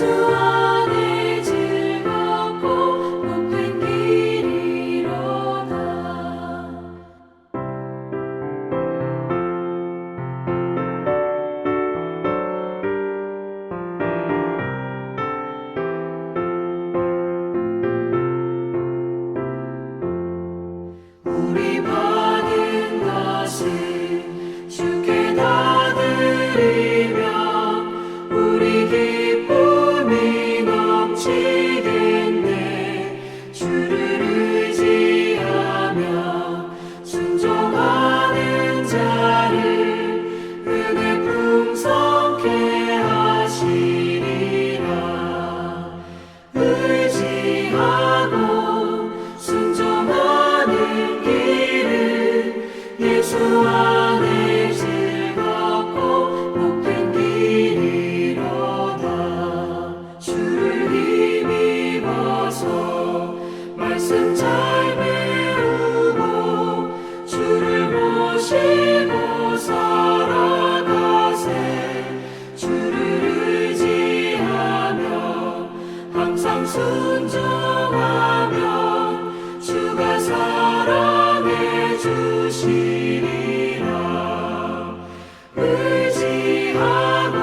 예수 안에 즐겁고 복된 길이로다. 우리 받은 것을 주께 다 드리며 우리 기쁨이 넘치겠네. 주를 의지하며 순종하는 자를 은혜 풍성케 하시리라. 의지하고 순종하는 길은 예수 안에 즐겁고 복된 길이로다. 주를 힘입어서 말씀 잘 배우고 주를 모시고 살아가세. 주를 의지하며 항상 순종하면 주가 사랑해 주시리라. 의지하고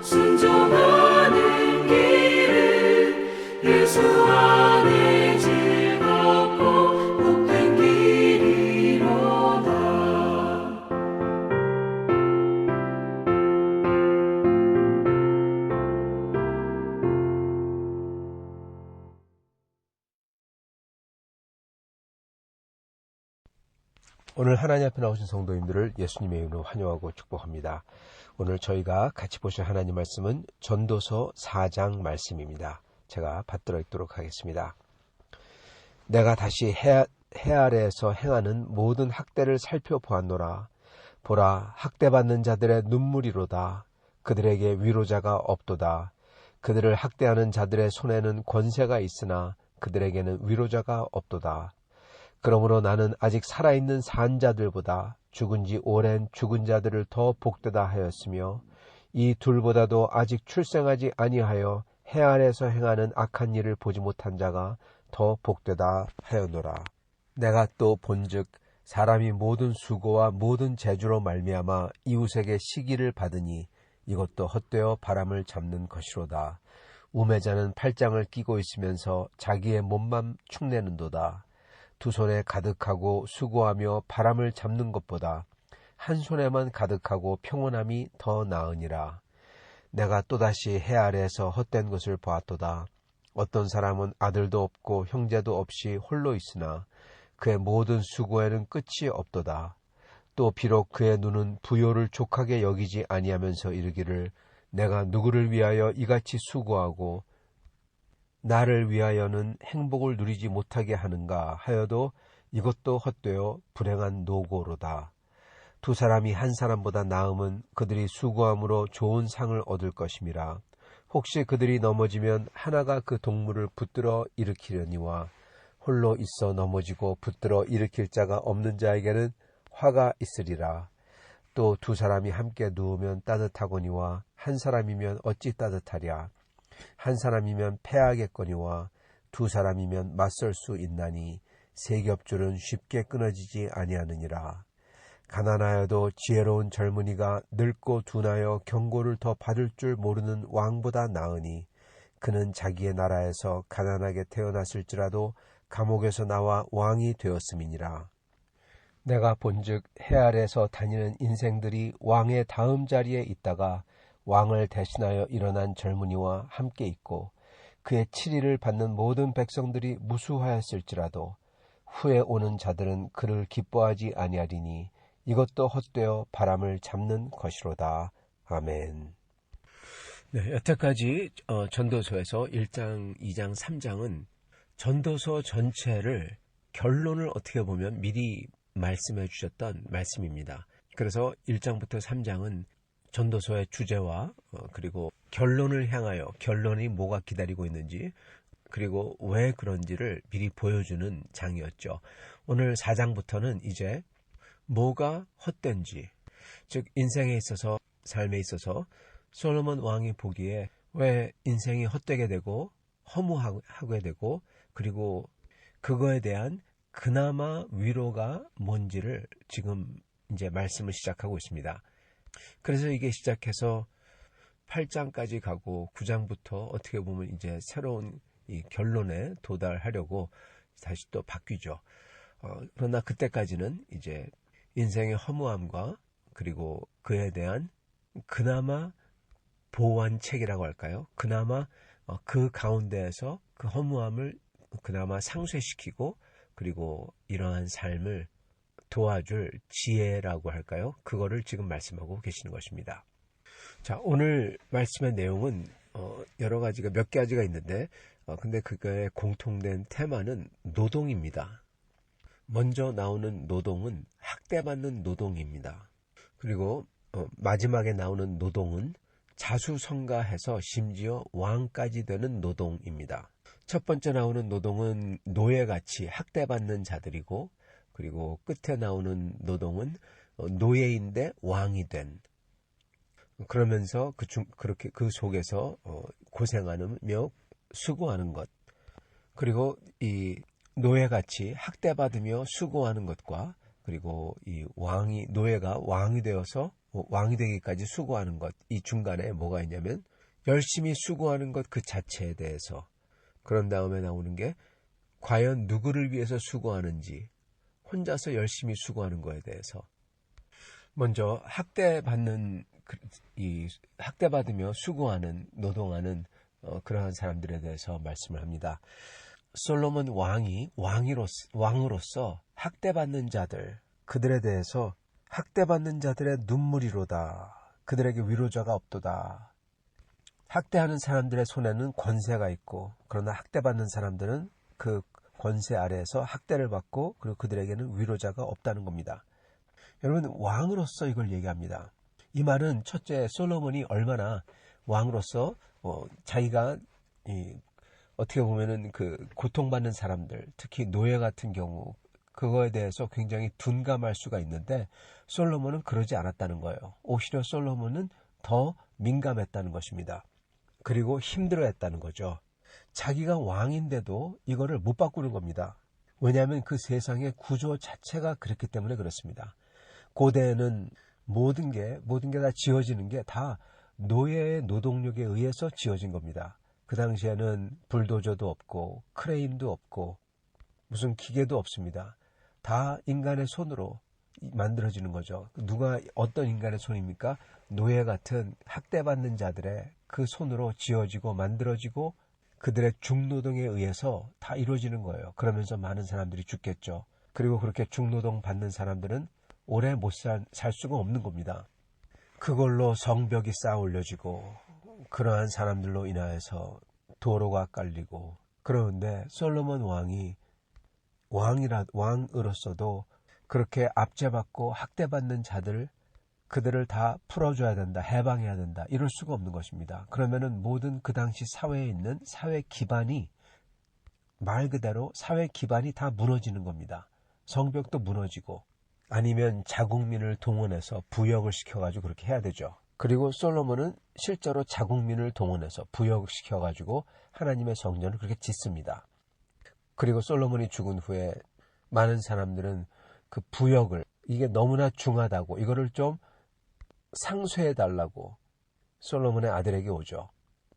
순종하는 길은 예수 안에 즐겁고 복된 길이로다. 오늘 하나님 앞에 나오신 성도님들을 예수님의 이름으로 환영하고 축복합니다. 오늘 저희가 같이 보실 하나님 말씀은 전도서 4장 말씀입니다. 제가 받들어 읽도록 하겠습니다. 내가 다시 해 아래에서 행하는 모든 학대를 살펴보았노라. 보라, 학대받는 자들의 눈물이로다. 그들에게 위로자가 없도다. 그들을 학대하는 자들의 손에는 권세가 있으나 그들에게는 위로자가 없도다. 그러므로 나는 아직 살아있는 산 자들보다 죽은 지 오랜 죽은 자들을 더 복되다 하였으며 이 둘보다도 아직 출생하지 아니하여 해 아래에서 행하는 악한 일을 보지 못한 자가 더 복되다 하였노라. 내가 또 본즉 사람이 모든 수고와 모든 재주로 말미암아 이웃에게 시기를 받으니 이것도 헛되어 바람을 잡는 것이로다. 우매자는 팔짱을 끼고 있으면서 자기의 몸만 축내는도다. 두 손에 가득하고 수고하며 바람을 잡는 것보다 한 손에만 가득하고 평온함이 더 나으니라. 내가 또다시 해 아래에서 헛된 것을 보았도다. 어떤 사람은 아들도 없고 형제도 없이 홀로 있으나 그의 모든 수고에는 끝이 없도다. 또 비록 그의 눈은 부요를 족하게 여기지 아니하면서 이르기를 내가 누구를 위하여 이같이 수고하고 나를 위하여는 행복을 누리지 못하게 하는가 하여도 이것도 헛되어 불행한 노고로다. 두 사람이 한 사람보다 나음은 그들이 수고함으로 좋은 상을 얻을 것임이라. 혹시 그들이 넘어지면 하나가 그 동물을 붙들어 일으키려니와 홀로 있어 넘어지고 붙들어 일으킬 자가 없는 자에게는 화가 있으리라. 또 두 사람이 함께 누우면 따뜻하거니와 한 사람이면 어찌 따뜻하랴. 한 사람이면 패하겠거니와 두 사람이면 맞설 수 있나니 세 겹줄은 쉽게 끊어지지 아니하느니라. 가난하여도 지혜로운 젊은이가 늙고 둔하여 경고를 더 받을 줄 모르는 왕보다 나으니 그는 자기의 나라에서 가난하게 태어났을지라도 감옥에서 나와 왕이 되었음이니라. 내가 본즉 해 아래에서 다니는 인생들이 왕의 다음 자리에 있다가 왕을 대신하여 일어난 젊은이와 함께 있고 그의 치리를 받는 모든 백성들이 무수하였을지라도 후에 오는 자들은 그를 기뻐하지 아니하리니 이것도 헛되어 바람을 잡는 것이로다. 아멘. 네, 여태까지 전도서에서 1장, 2장, 3장은 전도서 전체를 결론을 어떻게 보면 미리 말씀해 주셨던 말씀입니다. 그래서 1장부터 3장은 전도서의 주제와 그리고 결론을 향하여 결론이 뭐가 기다리고 있는지 그리고 왜 그런지를 미리 보여주는 장이었죠. 오늘 4장부터는 이제 뭐가 헛된지, 즉 인생에 있어서 삶에 있어서 솔로몬 왕이 보기에 왜 인생이 헛되게 되고 허무하게 되고 그리고 그거에 대한 그나마 위로가 뭔지를 지금 이제 말씀을 시작하고 있습니다. 그래서 이게 시작해서 8장까지 가고 9장부터 어떻게 보면 이제 새로운 이 결론에 도달하려고 다시 또 바뀌죠. 그러나 그때까지는 이제 인생의 허무함과 그리고 그에 대한 그나마 보완책이라고 할까요? 그나마 그 가운데에서 그 허무함을 그나마 상쇄시키고 그리고 이러한 삶을 도와줄 지혜라고 할까요? 그거를 지금 말씀하고 계시는 것입니다. 자, 오늘 말씀의 내용은 여러 가지가 몇 가지가 있는데 근데 그거의 공통된 테마는 노동입니다. 먼저 나오는 노동은 학대받는 노동입니다. 그리고 마지막에 나오는 노동은 자수성가해서 심지어 왕까지 되는 노동입니다. 첫 번째 나오는 노동은 노예같이 학대받는 자들이고 그리고 끝에 나오는 노동은 노예인데 왕이 된 그러면서 그렇게 그 속에서 고생하며 수고하는 것 그리고 이 노예같이 학대받으며 수고하는 것과 그리고 이 노예가 왕이 되어서 왕이 되기까지 수고하는 것 이 중간에 뭐가 있냐면 열심히 수고하는 것 그 자체에 대해서 그런 다음에 나오는 게 과연 누구를 위해서 수고하는지 혼자서 열심히 수고하는 거에 대해서 먼저 학대받으며 수고하는 노동하는 그러한 사람들에 대해서 말씀을 합니다. 솔로몬 왕으로서 학대받는 자들 그들에 대해서 학대받는 자들의 눈물이로다. 그들에게 위로자가 없도다. 학대하는 사람들의 손에는 권세가 있고 그러나 학대받는 사람들은 그 권세 아래에서 학대를 받고 그리고 그들에게는 위로자가 없다는 겁니다. 여러분 왕으로서 이걸 얘기합니다. 이 말은 첫째 솔로몬이 얼마나 왕으로서 자기가 어떻게 보면은 그 고통받는 사람들 특히 노예 같은 경우 그거에 대해서 굉장히 둔감할 수가 있는데 솔로몬은 그러지 않았다는 거예요. 오히려 솔로몬은 더 민감했다는 것입니다. 그리고 힘들어했다는 거죠. 자기가 왕인데도 이거를 못 바꾸는 겁니다. 왜냐하면 그 세상의 구조 자체가 그렇기 때문에 그렇습니다. 고대에는 모든 게 다 지어지는 게 다 노예의 노동력에 의해서 지어진 겁니다. 그 당시에는 불도저도 없고 크레인도 없고 무슨 기계도 없습니다. 다 인간의 손으로 만들어지는 거죠. 어떤 인간의 손입니까? 노예 같은 학대받는 자들의 그 손으로 지어지고 만들어지고 그들의 중노동에 의해서 다 이루어지는 거예요. 그러면서 많은 사람들이 죽겠죠. 그리고 그렇게 중노동 받는 사람들은 오래 못 살 수가 없는 겁니다. 그걸로 성벽이 쌓아 올려지고 그러한 사람들로 인하여서 도로가 깔리고 그러는데 솔로몬 왕으로서도 그렇게 압제받고 학대받는 그들을 다 풀어줘야 된다, 해방해야 된다 이럴 수가 없는 것입니다. 그러면은 모든 그 당시 사회에 있는 사회 기반이 말 그대로 사회 기반이 다 무너지는 겁니다. 성벽도 무너지고 아니면 자국민을 동원해서 부역을 시켜가지고 그렇게 해야 되죠. 그리고 솔로몬은 실제로 자국민을 동원해서 부역을 시켜가지고 하나님의 성전을 그렇게 짓습니다. 그리고 솔로몬이 죽은 후에 많은 사람들은 그 부역을 이게 너무나 중하다고 이거를 좀 상쇄해달라고 솔로몬의 아들에게 오죠.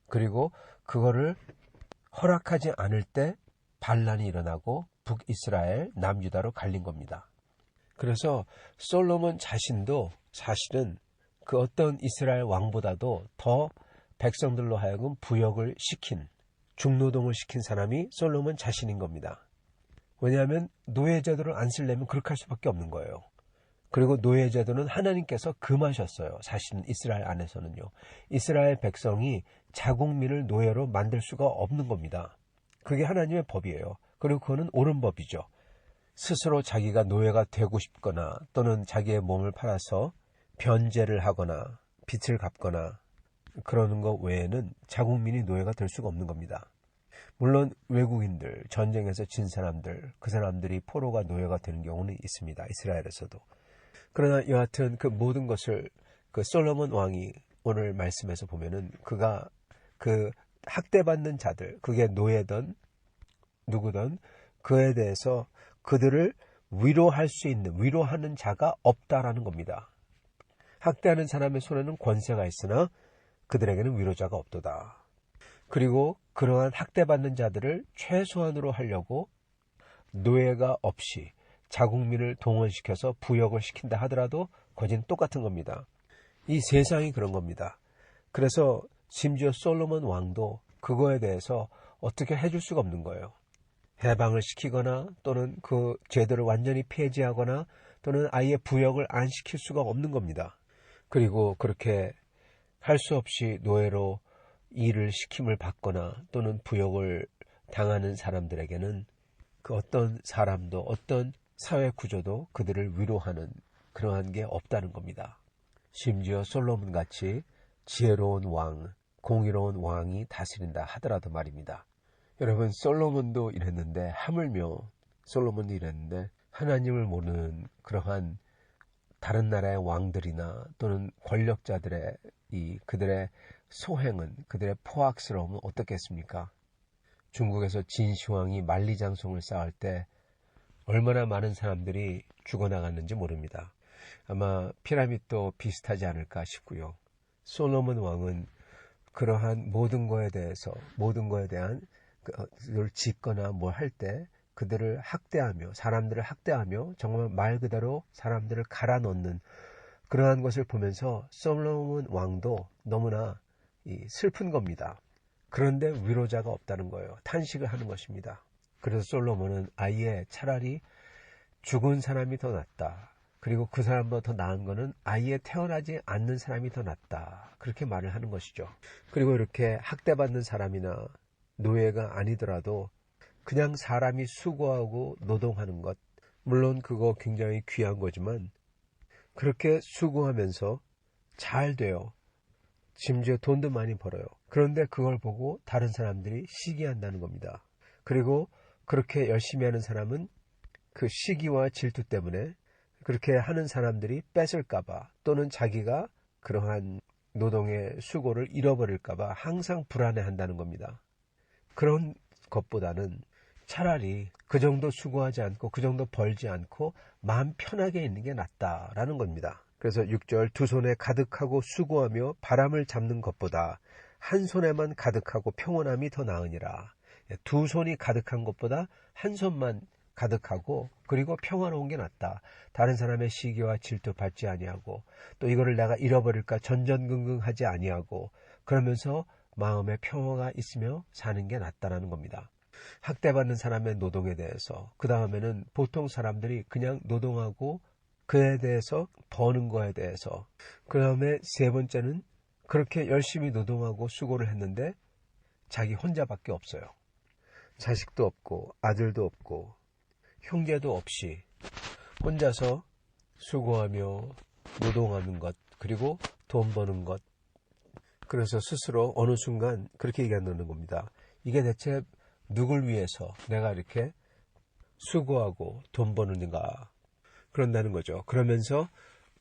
그리고 그거를 허락하지 않을 때 반란이 일어나고 북이스라엘, 남유다로 갈린 겁니다. 그래서 솔로몬 자신도 사실은 그 어떤 이스라엘 왕보다도 더 백성들로 하여금 부역을 시킨 중노동을 시킨 사람이 솔로몬 자신인 겁니다. 왜냐하면 노예제도를 안 쓰려면 그렇게 할 수밖에 없는 거예요. 그리고 노예제도는 하나님께서 금하셨어요. 사실은 이스라엘 안에서는요. 이스라엘 백성이 자국민을 노예로 만들 수가 없는 겁니다. 그게 하나님의 법이에요. 그리고 그거는 옳은 법이죠. 스스로 자기가 노예가 되고 싶거나 또는 자기의 몸을 팔아서 변제를 하거나 빚을 갚거나 그러는 것 외에는 자국민이 노예가 될 수가 없는 겁니다. 물론 외국인들, 전쟁에서 진 사람들, 그 사람들이 포로가 노예가 되는 경우는 있습니다. 이스라엘에서도. 그러나 여하튼 그 모든 것을 그 솔로몬 왕이 오늘 말씀에서 보면은 그가 그 학대받는 자들, 그게 노예든 누구든 그에 대해서 그들을 위로할 수 있는, 위로하는 자가 없다라는 겁니다. 학대하는 사람의 손에는 권세가 있으나 그들에게는 위로자가 없도다. 그리고 그러한 학대받는 자들을 최소한으로 하려고 노예가 없이 자국민을 동원시켜서 부역을 시킨다 하더라도 거진 똑같은 겁니다. 이 세상이 그런 겁니다. 그래서 심지어 솔로몬 왕도 그거에 대해서 어떻게 해줄 수가 없는 거예요. 해방을 시키거나 또는 그 제도를 완전히 폐지하거나 또는 아예 부역을 안 시킬 수가 없는 겁니다. 그리고 그렇게 할 수 없이 노예로 일을 시킴을 받거나 또는 부역을 당하는 사람들에게는 그 어떤 사람도 어떤 사회 구조도 그들을 위로하는 그러한 게 없다는 겁니다. 심지어 솔로몬 같이 지혜로운 왕, 공의로운 왕이 다스린다 하더라도 말입니다. 여러분, 솔로몬도 이랬는데, 하물며 솔로몬도 이랬는데 하나님을 모르는 그러한 다른 나라의 왕들이나 또는 권력자들의 그들의 소행은, 그들의 포악스러움은 어떻겠습니까? 중국에서 진시황이 만리장성을 쌓을 때 얼마나 많은 사람들이 죽어나갔는지 모릅니다. 아마 피라미드도 비슷하지 않을까 싶고요. 솔로몬 왕은 그러한 모든 거에 대한 그걸 짓거나 뭘 할 때 그들을 학대하며, 사람들을 학대하며 정말 말 그대로 사람들을 갈아 넣는 그러한 것을 보면서 솔로몬 왕도 너무나 슬픈 겁니다. 그런데 위로자가 없다는 거예요. 탄식을 하는 것입니다. 그래서 솔로몬은 아예 차라리 죽은 사람이 더 낫다. 그리고 그 사람보다 더 나은 거는 아예 태어나지 않는 사람이 더 낫다. 그렇게 말을 하는 것이죠. 그리고 이렇게 학대받는 사람이나 노예가 아니더라도 그냥 사람이 수고하고 노동하는 것, 물론 그거 굉장히 귀한 거지만 그렇게 수고하면서 잘 돼요. 심지어 돈도 많이 벌어요. 그런데 그걸 보고 다른 사람들이 시기한다는 겁니다. 그리고 그렇게 열심히 하는 사람은 그 시기와 질투 때문에 그렇게 하는 사람들이 뺏을까봐 또는 자기가 그러한 노동의 수고를 잃어버릴까봐 항상 불안해한다는 겁니다. 그런 것보다는 차라리 그 정도 수고하지 않고 그 정도 벌지 않고 마음 편하게 있는 게 낫다라는 겁니다. 그래서 6절, 두 손에 가득하고 수고하며 바람을 잡는 것보다 한 손에만 가득하고 평온함이 더 나으니라. 두 손이 가득한 것보다 한 손만 가득하고 그리고 평화로운 게 낫다. 다른 사람의 시기와 질투 받지 아니하고 또 이거를 내가 잃어버릴까 전전긍긍하지 아니하고 그러면서 마음에 평화가 있으며 사는 게 낫다라는 겁니다. 학대받는 사람의 노동에 대해서, 그 다음에는 보통 사람들이 그냥 노동하고 그에 대해서 버는 거에 대해서, 그 다음에 세 번째는 그렇게 열심히 노동하고 수고를 했는데 자기 혼자밖에 없어요. 자식도 없고 아들도 없고 형제도 없이 혼자서 수고하며 노동하는 것, 그리고 돈 버는 것. 그래서 스스로 어느 순간 그렇게 얘기한다는 겁니다. 이게 대체 누굴 위해서 내가 이렇게 수고하고 돈 버는가, 그런다는 거죠. 그러면서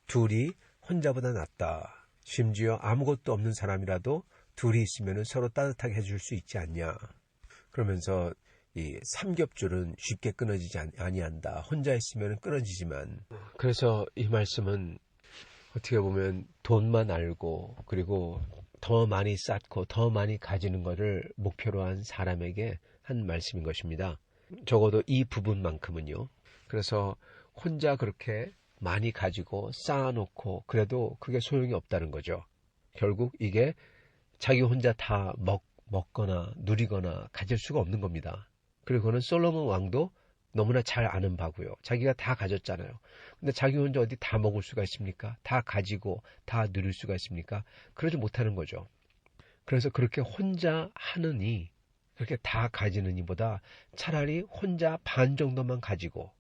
둘이 혼자보다 낫다. 심지어 아무것도 없는 사람이라도 둘이 있으면 서로 따뜻하게 해줄 수 있지 않냐. 그러면서 이 삼겹줄은 쉽게 끊어지지 아니한다. 혼자 있으면 끊어지지만. 그래서 이 말씀은 어떻게 보면 돈만 알고 그리고 더 많이 쌓고 더 많이 가지는 것을 목표로 한 사람에게 한 말씀인 것입니다. 적어도 이 부분만큼은요. 그래서 혼자 그렇게 많이 가지고 쌓아놓고 그래도 그게 소용이 없다는 거죠. 결국 이게 자기 혼자 다 먹거나 누리거나 가질 수가 없는 겁니다. 그리고 그거는 솔로몬 왕도 너무나 잘 아는 바고요. 자기가 다 가졌잖아요. 근데 자기 혼자 어디 다 먹을 수가 있습니까? 다 가지고 다 누릴 수가 있습니까? 그러지 못하는 거죠. 그래서 그렇게 혼자 하느니, 그렇게 다 가지는 이보다 차라리 혼자 반 정도만 가지고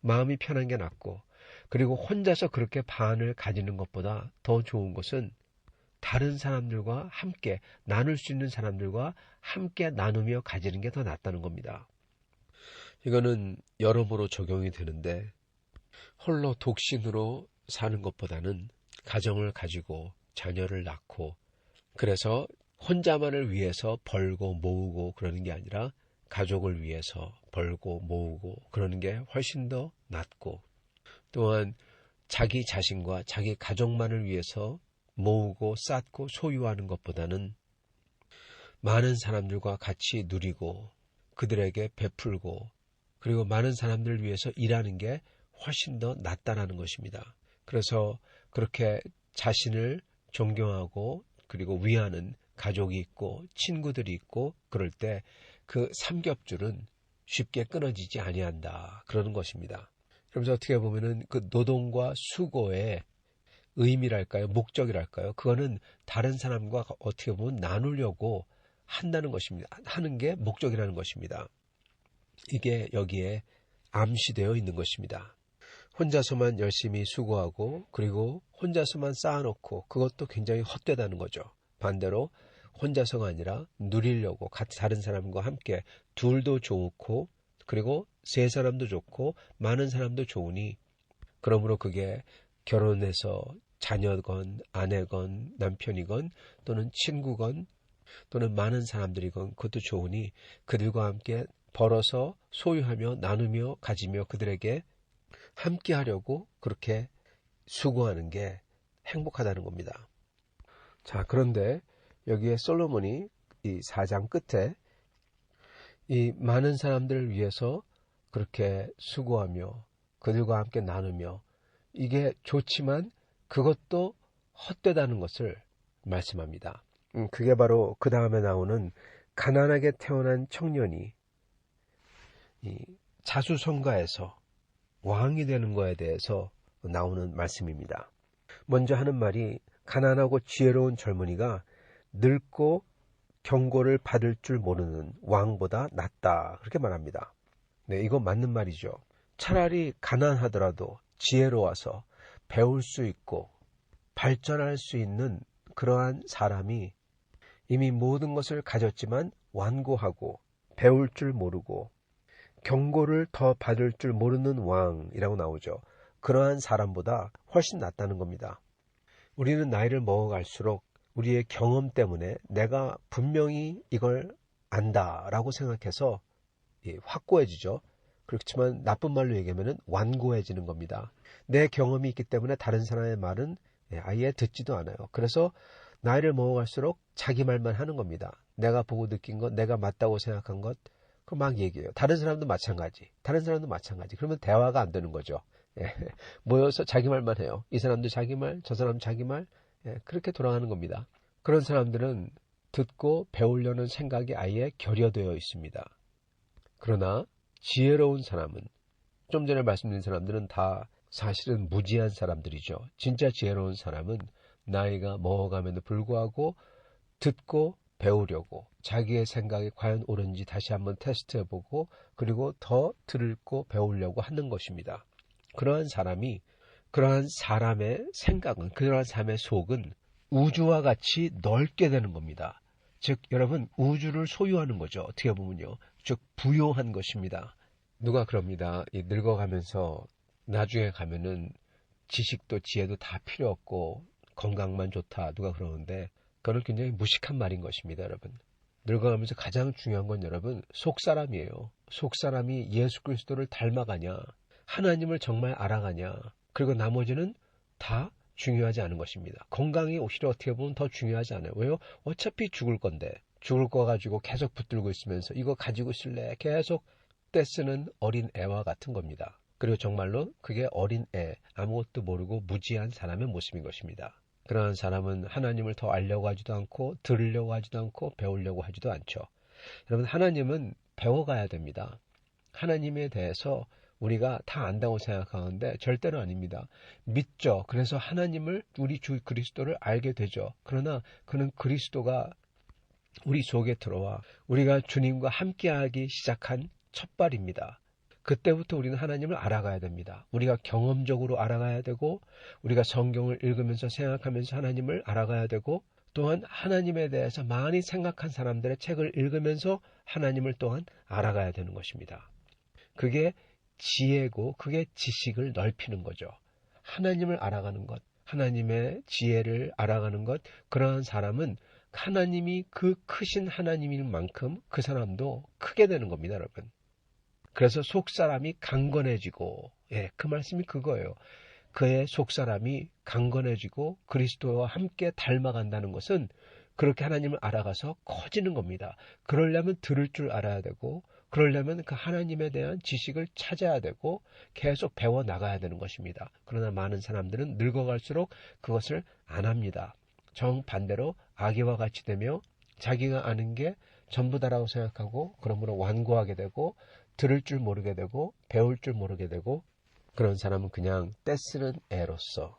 마음이 편한 게 낫고, 그리고 혼자서 그렇게 반을 가지는 것보다 더 좋은 것은 다른 사람들과 함께 나눌 수 있는 사람들과 함께 나누며 가지는 게 더 낫다는 겁니다. 이거는 여러모로 적용이 되는데, 홀로 독신으로 사는 것보다는 가정을 가지고 자녀를 낳고 그래서 혼자만을 위해서 벌고 모으고 그러는 게 아니라 가족을 위해서 벌고 모으고 그러는 게 훨씬 더 낫고, 또한 자기 자신과 자기 가족만을 위해서 모으고 쌓고 소유하는 것보다는 많은 사람들과 같이 누리고 그들에게 베풀고 그리고 많은 사람들을 위해서 일하는 게 훨씬 더 낫다라는 것입니다. 그래서 그렇게 자신을 존경하고 그리고 위하는 가족이 있고 친구들이 있고 그럴 때 그 삼겹줄은 쉽게 끊어지지 아니한다 그러는 것입니다. 그러면서 어떻게 보면은 그 노동과 수고의 의미랄까요, 목적이랄까요, 그거는 다른 사람과 어떻게 보면 나누려고 한다는 것입니다. 하는 게 목적이라는 것입니다. 이게 여기에 암시되어 있는 것입니다. 혼자서만 열심히 수고하고 그리고 혼자서만 쌓아놓고 그것도 굉장히 헛되다는 거죠. 반대로 혼자서가 아니라 누리려고 다른 사람과 함께 둘도 좋고 그리고 세 사람도 좋고 많은 사람도 좋으니, 그러므로 그게 결혼해서 자녀건 아내건 남편이건 또는 친구건 또는 많은 사람들이건 그것도 좋으니 그들과 함께 벌어서 소유하며 나누며 가지며 그들에게 함께 하려고 그렇게 수고하는 게 행복하다는 겁니다. 자, 그런데 여기에 솔로몬이 이 4장 끝에 이 많은 사람들을 위해서 그렇게 수고하며 그들과 함께 나누며 이게 좋지만 그것도 헛되다는 것을 말씀합니다. 그게 바로 그 다음에 나오는 가난하게 태어난 청년이 이 자수성가에서 왕이 되는 거에 대해서 나오는 말씀입니다. 먼저 하는 말이 가난하고 지혜로운 젊은이가 늙고 경고를 받을 줄 모르는 왕보다 낫다 그렇게 말합니다. 네, 이거 맞는 말이죠. 차라리 가난하더라도 지혜로워서 배울 수 있고 발전할 수 있는 그러한 사람이 이미 모든 것을 가졌지만 완고하고 배울 줄 모르고 경고를 더 받을 줄 모르는 왕이라고 나오죠. 그러한 사람보다 훨씬 낫다는 겁니다. 우리는 나이를 먹어갈수록 우리의 경험 때문에 내가 분명히 이걸 안다라고 생각해서 확고해지죠. 그렇지만 나쁜 말로 얘기하면 완고해지는 겁니다. 내 경험이 있기 때문에 다른 사람의 말은 아예 듣지도 않아요. 그래서 나이를 먹어갈수록 자기 말만 하는 겁니다. 내가 보고 느낀 것, 내가 맞다고 생각한 것, 그거 막 얘기해요. 다른 사람도 마찬가지. 그러면 대화가 안 되는 거죠. 모여서 자기 말만 해요. 이 사람도 자기 말, 저 사람 자기 말, 그렇게 돌아가는 겁니다. 그런 사람들은 듣고 배우려는 생각이 아예 결여되어 있습니다. 그러나 지혜로운 사람은, 좀 전에 말씀드린 사람들은 다 사실은 무지한 사람들이죠. 진짜 지혜로운 사람은 나이가 먹어감에도 불구하고 듣고 배우려고 자기의 생각이 과연 옳은지 다시 한번 테스트해보고 그리고 더 듣고 배우려고 하는 것입니다. 그러한 사람의 생각은, 그러한 사람의 속은 우주와 같이 넓게 되는 겁니다. 즉 여러분, 우주를 소유하는 거죠. 어떻게 보면요. 즉 부요한 것입니다. 누가 그럽니다. 늙어가면서 나중에 가면은 지식도 지혜도 다 필요 없고 건강만 좋다 누가 그러는데, 그건 굉장히 무식한 말인 것입니다. 여러분, 늙어가면서 가장 중요한 건 여러분 속사람이에요. 속사람이 예수 그리스도를 닮아가냐, 하나님을 정말 알아가냐, 그리고 나머지는 다 중요하지 않은 것입니다. 건강이 오히려 어떻게 보면 더 중요하지 않아요. 왜요? 어차피 죽을 건데, 죽을 거 가지고 계속 붙들고 있으면서 이거 가지고 있을래 계속 떼쓰는 어린 애와 같은 겁니다. 그리고 정말로 그게 어린 애, 아무것도 모르고 무지한 사람의 모습인 것입니다. 그러한 사람은 하나님을 더 알려고 하지도 않고 들으려고 하지도 않고 배우려고 하지도 않죠. 여러분, 하나님은 배워가야 됩니다. 하나님에 대해서 우리가 다 안다고 생각하는데 절대로 아닙니다. 믿죠. 그래서 하나님을, 우리 주 그리스도를 알게 되죠. 그러나 그는 그리스도가 우리 속에 들어와 우리가 주님과 함께하기 시작한 첫발입니다. 그때부터 우리는 하나님을 알아가야 됩니다. 우리가 경험적으로 알아가야 되고, 우리가 성경을 읽으면서 생각하면서 하나님을 알아가야 되고, 또한 하나님에 대해서 많이 생각한 사람들의 책을 읽으면서 하나님을 또한 알아가야 되는 것입니다. 그게 지혜고 그게 지식을 넓히는 거죠. 하나님을 알아가는 것, 하나님의 지혜를 알아가는 것, 그러한 사람은 하나님이 그 크신 하나님인 만큼 그 사람도 크게 되는 겁니다, 여러분. 그래서 속사람이 강건해지고, 그 말씀이 그거예요. 그의 속사람이 강건해지고 그리스도와 함께 닮아간다는 것은 그렇게 하나님을 알아가서 커지는 겁니다. 그러려면 들을 줄 알아야 되고, 그러려면 그 하나님에 대한 지식을 찾아야 되고 계속 배워 나가야 되는 것입니다. 그러나 많은 사람들은 늙어갈수록 그것을 안 합니다. 정반대로 아기와 같이 되며 자기가 아는 게 전부다라고 생각하고, 그러므로 완고하게 되고 들을 줄 모르게 되고 배울 줄 모르게 되고, 그런 사람은 그냥 떼쓰는 애로서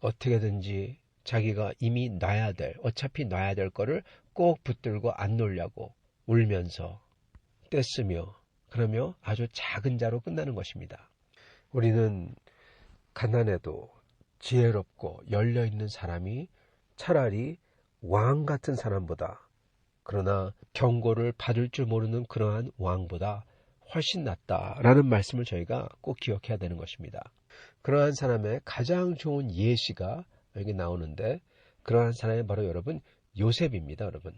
어떻게든지 자기가 이미 어차피 놔야 될 거를 꼭 붙들고 안 놓으려고 울면서 떼쓰며 그러며 아주 작은 자로 끝나는 것입니다. 우리는 가난해도 지혜롭고 열려있는 사람이 차라리 왕 같은 사람보다, 그러나 경고를 받을 줄 모르는 그러한 왕보다 훨씬 낫다라는 말씀을 저희가 꼭 기억해야 되는 것입니다. 그러한 사람의 가장 좋은 예시가 여기 나오는데, 그러한 사람이 바로 여러분 요셉입니다. 여러분,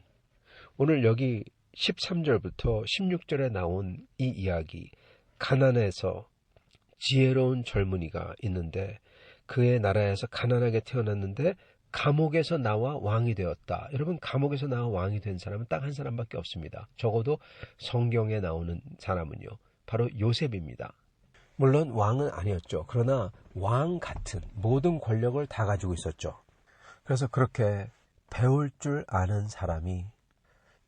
오늘 여기 13절부터 16절에 나온 이 이야기, 가난해서 지혜로운 젊은이가 있는데 그의 나라에서 가난하게 태어났는데 감옥에서 나와 왕이 되었다. 여러분, 감옥에서 나와 왕이 된 사람은 딱 한 사람밖에 없습니다. 적어도 성경에 나오는 사람은요, 바로 요셉입니다. 물론 왕은 아니었죠. 그러나 왕 같은 모든 권력을 다 가지고 있었죠. 그래서 그렇게 배울 줄 아는 사람이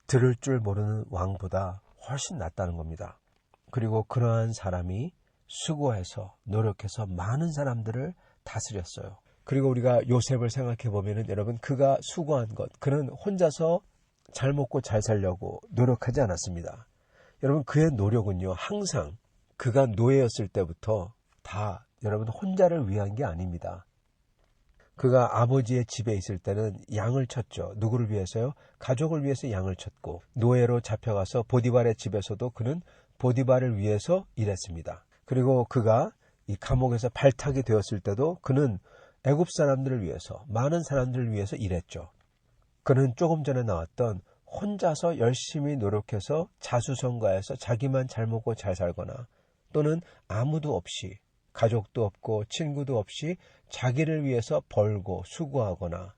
들을 줄 모르는 왕보다 훨씬 낫다는 겁니다. 그리고 그러한 사람이 수고해서 노력해서 많은 사람들을 다스렸어요. 그리고 우리가 요셉을 생각해 보면은 여러분, 그가 수고한 것, 그는 혼자서 잘 먹고 잘 살려고 노력하지 않았습니다. 여러분, 그의 노력은요, 항상 그가 노예였을 때부터 다 여러분 혼자를 위한 게 아닙니다. 그가 아버지의 집에 있을 때는 양을 쳤죠. 누구를 위해서요? 가족을 위해서 양을 쳤고, 노예로 잡혀가서 보디발의 집에서도 그는 보디발을 위해서 일했습니다. 그리고 그가 이 감옥에서 발탁이 되었을 때도 그는 애굽 사람들을 위해서, 많은 사람들을 위해서 일했죠. 그는 조금 전에 나왔던 혼자서 열심히 노력해서 자수성가해서 자기만 잘 먹고 잘 살거나, 또는 아무도 없이, 가족도 없고 친구도 없이 자기를 위해서 벌고 수고하거나,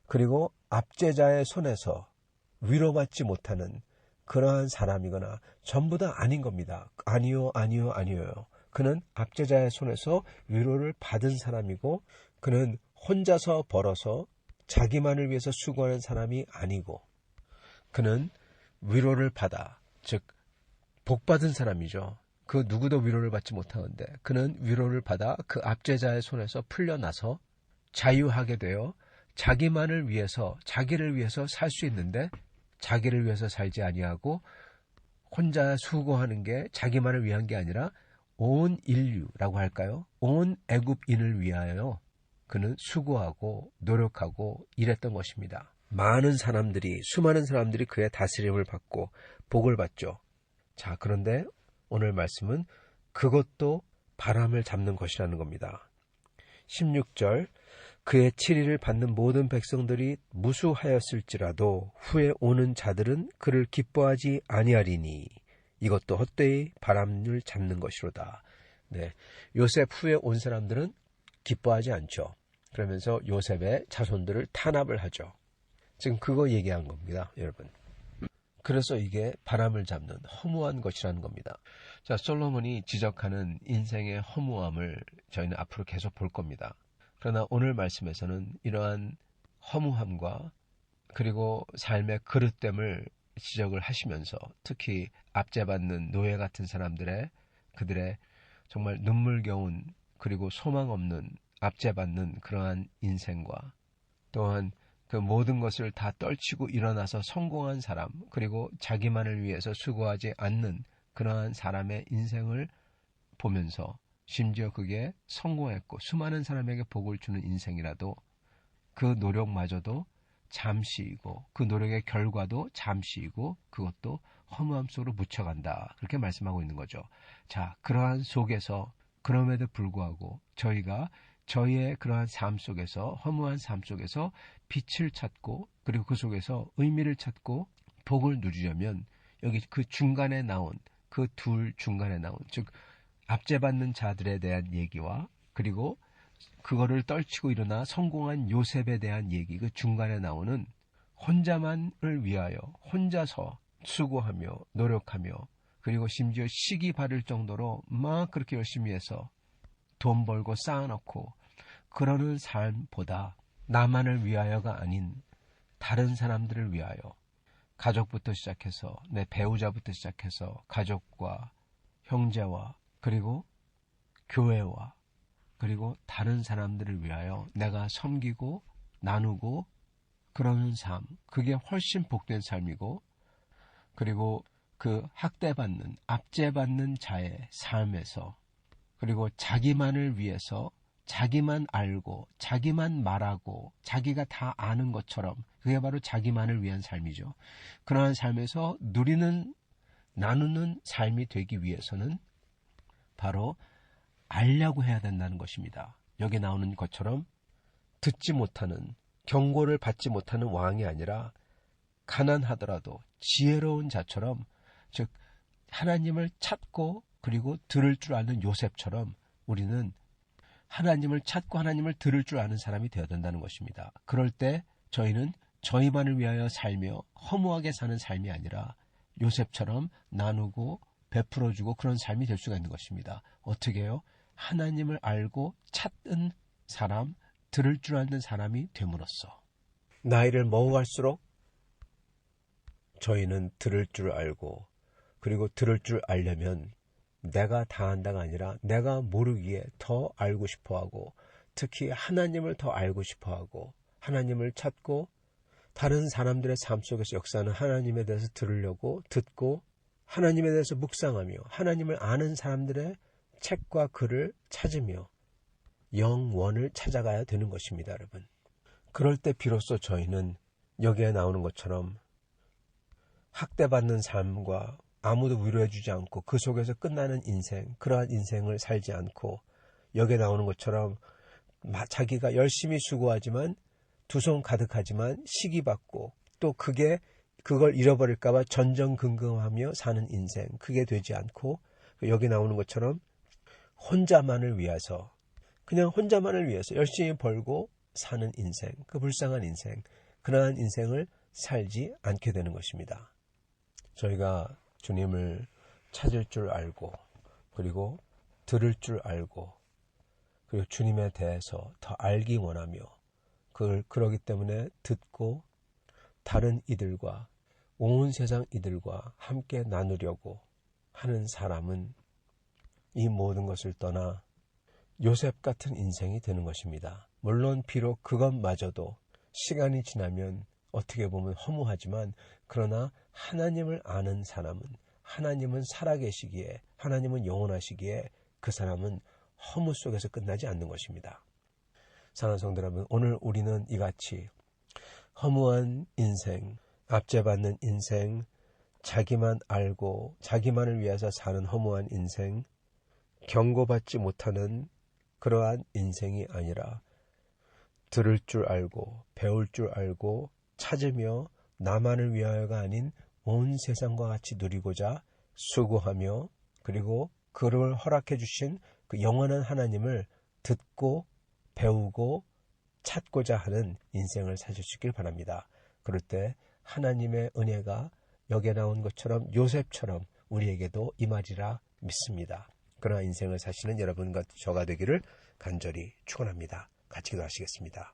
그리고 압제자의 손에서 위로받지 못하는 그러한 사람이거나 전부 다 아닌 겁니다. 아니요. 그는 압제자의 손에서 위로를 받은 사람이고, 그는 혼자서 벌어서 자기만을 위해서 수고하는 사람이 아니고, 그는 위로를 받아, 즉 복받은 사람이죠. 그 누구도 위로를 받지 못하는데 그는 위로를 받아 그 압제자의 손에서 풀려나서 자유하게 되어 자기만을 위해서, 자기를 위해서 살 수 있는데 자기를 위해서 살지 아니하고, 혼자 수고하는 게 자기만을 위한 게 아니라 온 인류라고 할까요? 온 애굽인을 위하여 그는 수고하고 노력하고 일했던 것입니다. 수많은 사람들이 그의 다스림을 받고 복을 받죠. 자, 그런데 오늘 말씀은 그것도 바람을 잡는 것이라는 겁니다. 16절, 그의 치리를 받는 모든 백성들이 무수하였을지라도 후에 오는 자들은 그를 기뻐하지 아니하리니 이것도 헛되이 바람을 잡는 것이로다. 네, 요셉 후에 온 사람들은 기뻐하지 않죠. 그러면서 요셉의 자손들을 탄압을 하죠. 지금 그거 얘기한 겁니다, 여러분. 그래서 이게 바람을 잡는 허무한 것이라는 겁니다. 자, 솔로몬이 지적하는 인생의 허무함을 저희는 앞으로 계속 볼 겁니다. 그러나 오늘 말씀에서는 이러한 허무함과 그리고 삶의 그릇됨을 지적을 하시면서, 특히 압제받는 노예 같은 그들의 정말 눈물겨운 그리고 소망 없는 압제받는 그러한 인생과, 또한 그 모든 것을 다 떨치고 일어나서 성공한 사람, 그리고 자기만을 위해서 수고하지 않는 그러한 사람의 인생을 보면서, 심지어 그게 성공했고 수많은 사람에게 복을 주는 인생이라도 그 노력마저도 잠시이고, 그 노력의 결과도 잠시이고, 그것도 허무함 속으로 묻혀간다, 그렇게 말씀하고 있는 거죠. 자, 그러한 속에서, 그럼에도 불구하고 저희의 그러한 삶 속에서, 허무한 삶 속에서 빛을 찾고 그리고 그 속에서 의미를 찾고 복을 누리려면 여기 그 중간에 나온 그 둘 중간에 나온 즉 압제받는 자들에 대한 얘기와 그리고 그거를 떨치고 일어나 성공한 요셉에 대한 얘기 그 중간에 나오는 혼자만을 위하여 혼자서 수고하며 노력하며 그리고 심지어 식이 바를 정도로 막 그렇게 열심히 해서 돈 벌고 쌓아놓고 그러는 삶보다 나만을 위하여가 아닌 다른 사람들을 위하여 가족부터 시작해서 내 배우자부터 시작해서 가족과 형제와 그리고 교회와 그리고 다른 사람들을 위하여 내가 섬기고 나누고 그러는 삶 그게 훨씬 복된 삶이고 그리고 그 학대받는 압제받는 자의 삶에서 그리고 자기만을 위해서 자기만 알고 자기만 말하고 자기가 다 아는 것처럼 그게 바로 자기만을 위한 삶이죠. 그러한 삶에서 누리는 나누는 삶이 되기 위해서는 바로 알려고 해야 된다는 것입니다. 여기 나오는 것처럼 듣지 못하는 경고를 받지 못하는 왕이 아니라 가난하더라도 지혜로운 자처럼 즉 하나님을 찾고 그리고 들을 줄 아는 요셉처럼 우리는 하나님을 찾고 하나님을 들을 줄 아는 사람이 되어야 된다는 것입니다. 그럴 때 저희는 저희만을 위하여 살며 허무하게 사는 삶이 아니라 요셉처럼 나누고 베풀어주고 그런 삶이 될 수가 있는 것입니다. 어떻게 해요? 하나님을 알고 찾는 사람, 들을 줄 아는 사람이 됨으로써 나이를 먹어갈수록 저희는 들을 줄 알고 그리고 들을 줄 알려면 내가 다 한다가 아니라 내가 모르기에 더 알고 싶어하고 특히 하나님을 더 알고 싶어하고 하나님을 찾고 다른 사람들의 삶 속에서 역사하는 하나님에 대해서 들으려고 듣고 하나님에 대해서 묵상하며 하나님을 아는 사람들의 책과 글을 찾으며 영원을 찾아가야 되는 것입니다, 여러분. 그럴 때 비로소 저희는 여기에 나오는 것처럼 학대받는 삶과 아무도 위로해주지 않고 그 속에서 끝나는 인생, 그러한 인생을 살지 않고 여기에 나오는 것처럼 자기가 열심히 수고하지만 두 손 가득하지만 시기받고 또 그걸 잃어버릴까봐 전전긍긍하며 사는 인생, 그게 되지 않고 여기 나오는 것처럼 혼자만을 위해서 그냥 혼자만을 위해서 열심히 벌고 사는 인생, 그 불쌍한 인생, 그러한 인생을 살지 않게 되는 것입니다. 저희가 주님을 찾을 줄 알고 그리고 들을 줄 알고 그리고 주님에 대해서 더 알기 원하며 그러기 때문에 듣고 다른 이들과 온 세상 이들과 함께 나누려고 하는 사람은 이 모든 것을 떠나 요셉 같은 인생이 되는 것입니다. 물론 비록 그것마저도 시간이 지나면 어떻게 보면 허무하지만 그러나 하나님을 아는 사람은 하나님은 살아계시기에 하나님은 영원하시기에 그 사람은 허무 속에서 끝나지 않는 것입니다. 사랑하는 성도 여러분, 오늘 우리는 이같이 허무한 인생, 압제받는 인생, 자기만 알고 자기만을 위해서 사는 허무한 인생, 경고받지 못하는 그러한 인생이 아니라 들을 줄 알고 배울 줄 알고 찾으며 나만을 위하여가 아닌 온 세상과 같이 누리고자 수고하며 그리고 그를 허락해 주신 그 영원한 하나님을 듣고 배우고 찾고자 하는 인생을 사실 수 있길 바랍니다. 그럴 때 하나님의 은혜가 여기에 나온 것처럼 요셉처럼 우리에게도 임하리라 믿습니다. 그러나 인생을 사시는 여러분과 저가 되기를 간절히 축원합니다. 같이 기도하시겠습니다.